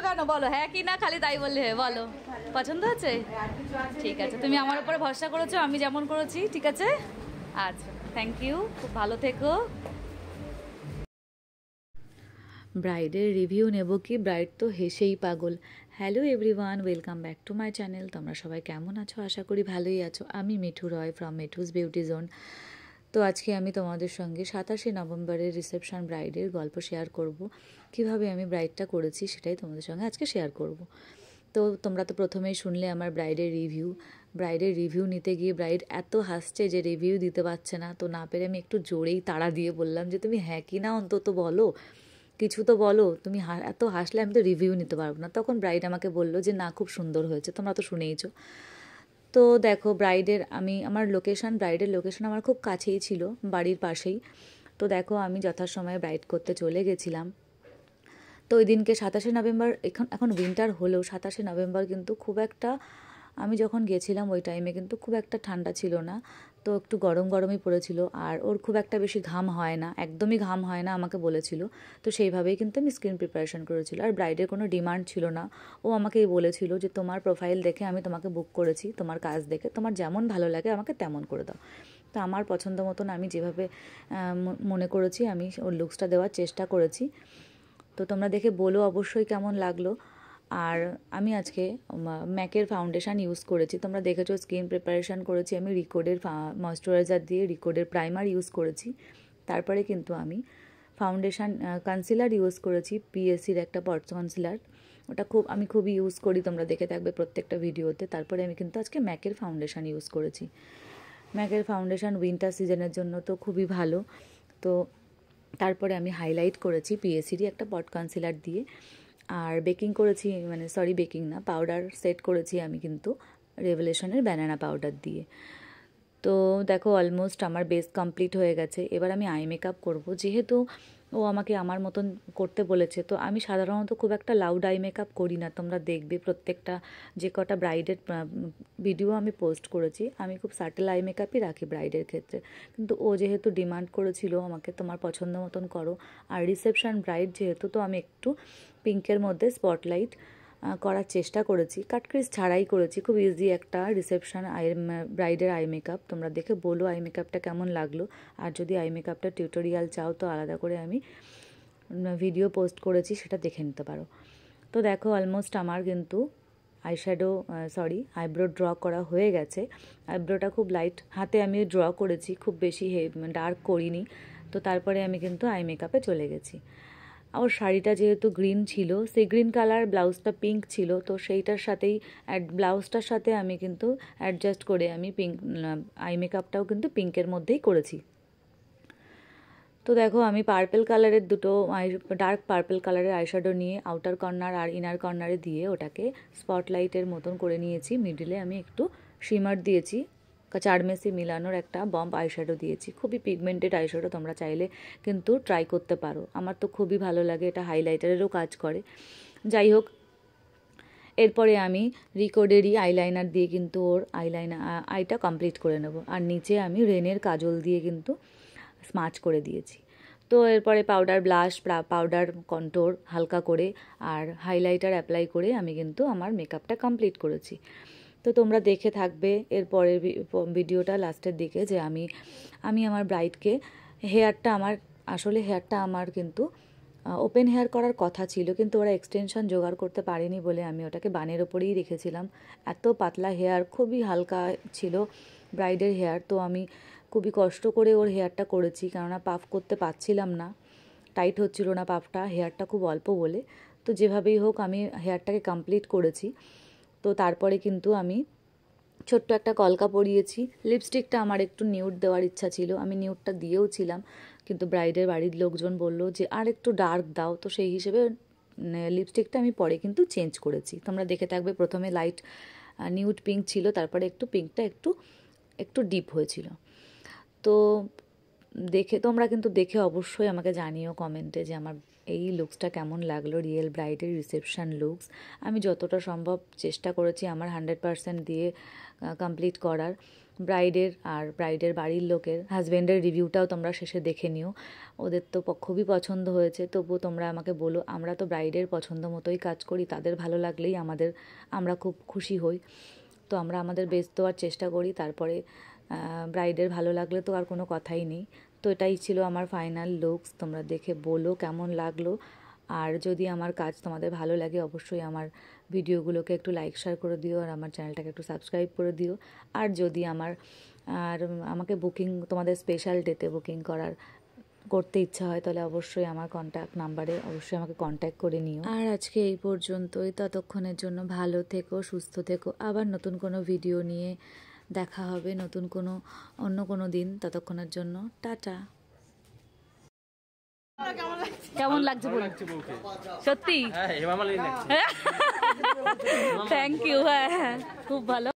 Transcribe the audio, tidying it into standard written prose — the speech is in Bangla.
কেন বলো, হ্যাঁ কি না খালি তাই বললে বলো। পছন্দ হচ্ছে? ঠিক আছে, তুমি আমার উপরে ভরসা করেছো, আমি যেমন করেছি, ঠিক আছে। আচ্ছা, থ্যাংক ইউ, খুব ভালো থেকো। ব্রাইডের রিভিউ নেব কি, ব্রাইড তো হেসেই পাগল। Hello everyone, welcome back to my channel. তোমরা সবাই কেমন আছো? আশা করি ভালোই আছো। আমি মিঠু রয় ফ্রম মিঠুস বিউটি জোন। তো আজকে আমি তোমাদের সঙ্গে 27শে নভেম্বরের রিসেপশন ব্রাইডের গল্প শেয়ার করব। কিভাবে আমি ব্রাইডটা করেছি সেটাই তোমাদের সঙ্গে আজকে শেয়ার করব। তো তোমরা তো প্রথমেই শুনলে আমার ব্রাইডের রিভিউ নিতে গিয়ে ব্রাইড এত হাসছে যে রিভিউ দিতে পারছে না। তো না পেরে আমি একটু জোরেই তাড়া দিয়ে বললাম যে তুমি হ্যাঁ কি না অন্তত বলো, কিছু তো বলো, তুমি এত হাসলে আমি তো রিভিউ নিতে পারবো না। তখন ব্রাইড আমাকে বললো যে না, খুব সুন্দর হয়েছে, তোমরা তো শুনেইছো। তো দেখো, ব্রাইডের লোকেশন আমার খুব কাছেই ছিল, বাড়ির পাশেই। তো দেখো, আমি যথাসময়ে ব্রাইড করতে চলে গেছিলাম। তো ওই দিনকে 27শে নভেম্বর, এখন উইন্টার হলেও 27শে নভেম্বর কিন্তু খুব একটা, আমি যখন গেছিলাম ওই টাইমে কিন্তু খুব একটা ঠান্ডা ছিল না। তো একটু গরম গরমই পড়েছিল, আর ওর খুব একটা বেশি ঘাম হয় না, একদমই ঘাম হয় না আমাকে বলেছিল। তো সেইভাবেই কিন্তু আমি স্কিন প্রিপারেশন করেছিল, আর ব্রাইডের কোনো ডিমান্ড ছিল না। ও আমাকেই বলেছিল যে তোমার প্রোফাইল দেখে আমি তোমাকে বুক করেছি, তোমার কাজ দেখে তোমার যেমন ভালো লাগে আমাকে তেমন করে দাও। তো আমার পছন্দ মতন আমি যেভাবে মনে করেছি আমি ওর লুকসটা দেওয়ার চেষ্টা করেছি। তো তোমরা দেখে বলো অবশ্যই কেমন লাগলো। আর আমি আজকে ম্যাকের ফাউন্ডেশান ইউজ করেছি, তোমরা দেখেছো স্কিন প্রিপারেশান করেছি আমি রিকোডের ময়শ্চারাইজার দিয়ে, রিকোডের প্রাইমার ইউজ করেছি। তারপরে কিন্তু আমি ফাউন্ডেশান কনসিলার ইউজ করেছি, পিএসসির একটা পট কনসিলার, ওটা আমি খুবই ইউজ করি, তোমরা দেখে থাকবে প্রত্যেকটা ভিডিওতে। তারপরে আমি কিন্তু আজকে ম্যাকের ফাউন্ডেশান ইউজ করেছি। ম্যাকের ফাউন্ডেশান উইন্টার সিজনের জন্য তো খুবই ভালো। তো তারপরে আমি হাইলাইট করেছি পিএসসিরই একটা পট কনসিলার দিয়ে, আর বেকিং না, পাউডার সেট করেছি আমি কিন্তু রেভেলেশনের ব্যানানা পাউডার দিয়ে। তো দেখো, অলমোস্ট আমার বেস কমপ্লিট হয়ে গেছে। এবার আমি আই মেকআপ করবো, যেহেতু ও আমাকে আমার মতন করতে বলেছে। তো আমি সাধারণত খুব একটা লাউড আই মেকআপ করি না, তোমরা দেখবে প্রত্যেকটা যে কটা ব্রাইডের ভিডিও আমি পোস্ট করেছি, আমি খুব সাটেল আই মেকআপই রাখি ব্রাইডের ক্ষেত্রে। কিন্তু ও যেহেতু ডিমান্ড করেছিল আমাকে তোমার পছন্দ মতন করো, আর রিসেপশন ব্রাইড যেহেতু, তো আমি একটু পিঙ্কের মধ্যে স্পটলাইট করার চেষ্টা করেছি, কাটক্রিজ ছাড়াই করেছি। খুব ইজি একটা রিসেপশন ব্রাইডের আই মেকআপ। তোমরা দেখে বলো আই মেকআপটা কেমন লাগলো, আর যদি আই মেকআপটা টিউটোরিয়াল চাও তো আলাদা করে আমি ভিডিও পোস্ট করেছি, সেটা দেখে নিতে পারো। তো দেখো, অলমোস্ট আমার কিন্তু আইব্রো ড্র করা হয়ে গেছে। আইব্রোটা খুব লাইট হাতে আমি ড্র করেছি, খুব বেশি ডার্ক করিনি। তো তারপরে আমি কিন্তু আই মেকআপে চলে গেছি। ওর শাড়িটা যেহেতু গ্রিন ছিল, সেই গ্রিন কালার, ব্লাউজটা পিঙ্ক ছিল, তো সেইটার সাথেই ব্লাউজটার সাথে আমি কিন্তু অ্যাডজাস্ট করে আমি আই মেকআপটাও কিন্তু পিঙ্কের মধ্যেই করেছি। তো দেখো, আমি পার্পেল কালারের ডার্ক পার্পেল কালারের আইশ্যাডো নিয়ে আউটার কর্নার আর ইনার কর্নারে দিয়ে ওটাকে স্পটলাইটের মতন করে নিয়েছি। মিডিলে আমি একটু শিমার দিয়েছি, চারমেসি মিলানোর একটা বম্ব আইশ্যাডো দিয়েছি। খুবই পিগমেন্টেড আইশ্যাডো, তোমরা চাইলে কিন্তু ট্রাই করতে পারো, আমার তো খুবই ভালো লাগে, এটা হাইলাইটারেরও কাজ করে। যাই হোক, এরপরে আমি রিকোডেরই আইলাইনার দিয়ে কিন্তু ওর আইটা কমপ্লিট করে নেব, আর নিচে আমি রেনের কাজল দিয়ে কিন্তু স্মাচ করে দিয়েছি। তো এরপরে পাউডার কন্ট্রোর হালকা করে আর হাইলাইটার অ্যাপ্লাই করে আমি কিন্তু আমার মেকআপটা কমপ্লিট করেছি। তো তোমরা দেখে থাকবে এরপরের ভিডিওটা লাস্টের দিকে, যে আমি আমার ব্রাইডকে হেয়ারটা আমার কিন্তু ওপেন হেয়ার করার কথা ছিল, কিন্তু ওরা এক্সটেনশন জোগাড় করতে পারেনি বলে আমি ওটাকে বানের ওপরেই রেখেছিলাম। এত পাতলা হেয়ার, খুবই হালকা ছিল ব্রাইডের হেয়ার। তো আমি খুবই কষ্ট করে ওর হেয়ারটা করেছি, কেননা পাফ করতে পারছিলাম না, টাইট হচ্ছিল না পাফটা, হেয়ারটা খুব অল্প বলে। তো যেভাবেই হোক আমি হেয়ারটাকে কমপ্লিট করেছি। তো তারপরে কিন্তু আমি ছোট্ট একটা কলকা পরিয়েছি। লিপস্টিকটা আমার একটু নিউড দেওয়ার ইচ্ছা ছিল, আমি নিউডটা দিয়েও ছিলাম, কিন্তু ব্রাইডের বাড়ির লোকজন বললো যে আর একটু ডার্ক দাও, তো সেই হিসেবে লিপস্টিকটা আমি পরে কিন্তু চেঞ্জ করেছি। তোমরা দেখে থাকবে, প্রথমে লাইট নিউড পিঙ্ক ছিল, তারপরে পিঙ্কটা একটু ডিপ হয়েছিল। তো তোমরা কিন্তু দেখে অবশ্যই আমাকে জানিও কমেন্টে যে আমার এই লুকসটা কেমন লাগলো, রিয়েল ব্রাইডের রিসেপশন লুকস। আমি যতটা সম্ভব চেষ্টা করেছি আমার 100% দিয়ে কমপ্লিট করার। ব্রাইডের আর ব্রাইডের বাড়ির লোকের হাজব্যান্ডের রিভিউটাও তোমরা শেষে দেখে নিও। ওদের তো খুবই পছন্দ হয়েছে, তবুও তোমরা আমাকে বলো। আমরা তো ব্রাইডের পছন্দ মতোই কাজ করি, তাদের ভালো লাগলেই আমরা খুব খুশি হই। তো আমরা আমাদের বেস্ট দেওয়ার চেষ্টা করি, তারপরে ব্রাইডের ভালো লাগলে তো আর কোনো কথাই নেই। তো এটাই ছিল আমার ফাইনাল লুকস। তোমরা দেখে বলো কেমন লাগলো। আর যদি আমার কাজ তোমাদের ভালো লাগে অবশ্যই আমার ভিডিওগুলোকে একটু লাইক শেয়ার করে দিও, আর আমার চ্যানেলটাকে একটু সাবস্ক্রাইব করে দিও। আর যদি আমাকে বুকিং, তোমাদের স্পেশাল ডেতে বুকিং করতে ইচ্ছা হয়, তাহলে অবশ্যই আমার কন্ট্যাক্ট নাম্বারে অবশ্যই আমাকে কন্ট্যাক্ট করে নিও। আর আজকে এই পর্যন্তই। ততক্ষণের জন্য ভালো থেকো, সুস্থ থেকো। আবার নতুন কোনো ভিডিও নিয়ে দেখা হবে অন্য কোনো দিন। ততক্ষণের জন্য টাটা। কেমন লাগছে সত্যি? Thank you. হ্যাঁ, খুব ভালো।